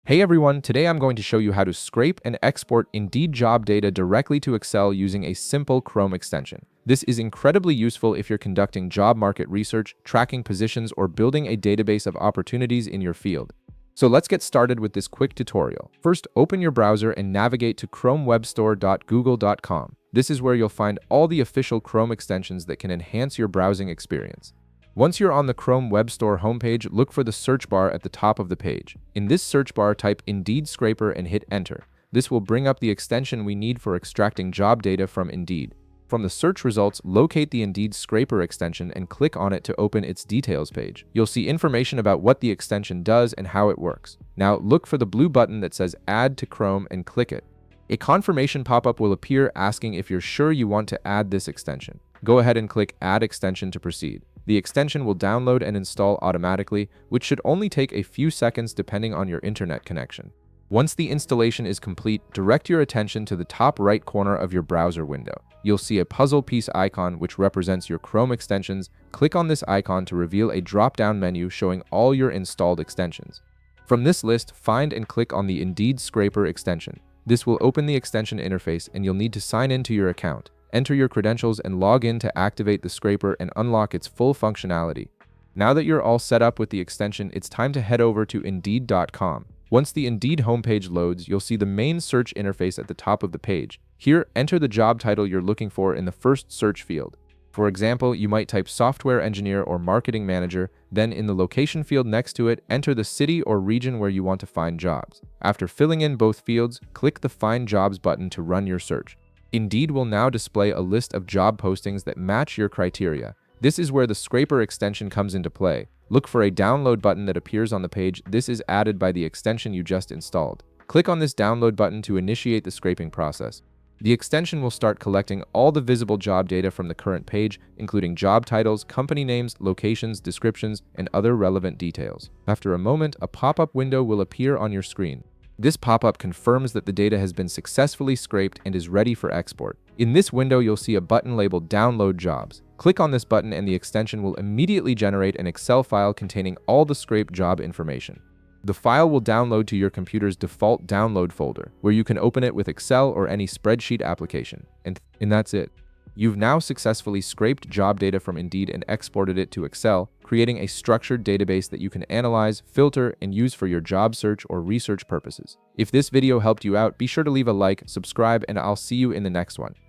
Hey everyone, today I'm going to show you how to scrape and export Indeed job data directly to Excel using a simple Chrome extension. This is incredibly useful if you're conducting job market research, tracking positions, or building a database of opportunities in your field. So let's get started with this quick tutorial. First, open your browser and navigate to chromewebstore.google.com. This is where you'll find all the official Chrome extensions that can enhance your browsing experience. Once you're on the Chrome Web Store homepage, look for the search bar at the top of the page. In this search bar, type Indeed Scraper and hit Enter. This will bring up the extension we need for extracting job data from Indeed. From the search results, locate the Indeed Scraper extension and click on it to open its details page. You'll see information about what the extension does and how it works. Now, look for the blue button that says Add to Chrome and click it. A confirmation pop-up will appear asking if you're sure you want to add this extension. Go ahead and click Add Extension to proceed. The extension will download and install automatically, which should only take a few seconds depending on your internet connection. Once the installation is complete, direct your attention to the top right corner of your browser window. You'll see a puzzle piece icon which represents your Chrome extensions. Click on this icon to reveal a drop-down menu showing all your installed extensions. From this list, find and click on the Indeed Scraper extension. This will open the extension interface and you'll need to sign into your account. Enter your credentials and log in to activate the scraper and unlock its full functionality. Now that you're all set up with the extension, it's time to head over to Indeed.com. Once the Indeed homepage loads, you'll see the main search interface at the top of the page. Here, enter the job title you're looking for in the first search field. For example, you might type software engineer or marketing manager, then in the location field next to it, enter the city or region where you want to find jobs. After filling in both fields, click the Find Jobs button to run your search. Indeed will now display a list of job postings that match your criteria. This is where the scraper extension comes into play. Look for a download button that appears on the page. This is added by the extension you just installed. Click on this download button to initiate the scraping process. The extension will start collecting all the visible job data from the current page, including job titles, company names, locations, descriptions, and other relevant details. After a moment, a pop-up window will appear on your screen. This pop-up confirms that the data has been successfully scraped and is ready for export. In this window, you'll see a button labeled Download Jobs. Click on this button and the extension will immediately generate an Excel file containing all the scraped job information. The file will download to your computer's default download folder, where you can open it with Excel or any spreadsheet application. And that's it. You've now successfully scraped job data from Indeed and exported it to Excel, creating a structured database that you can analyze, filter, and use for your job search or research purposes. If this video helped you out, be sure to leave a like, subscribe, and I'll see you in the next one.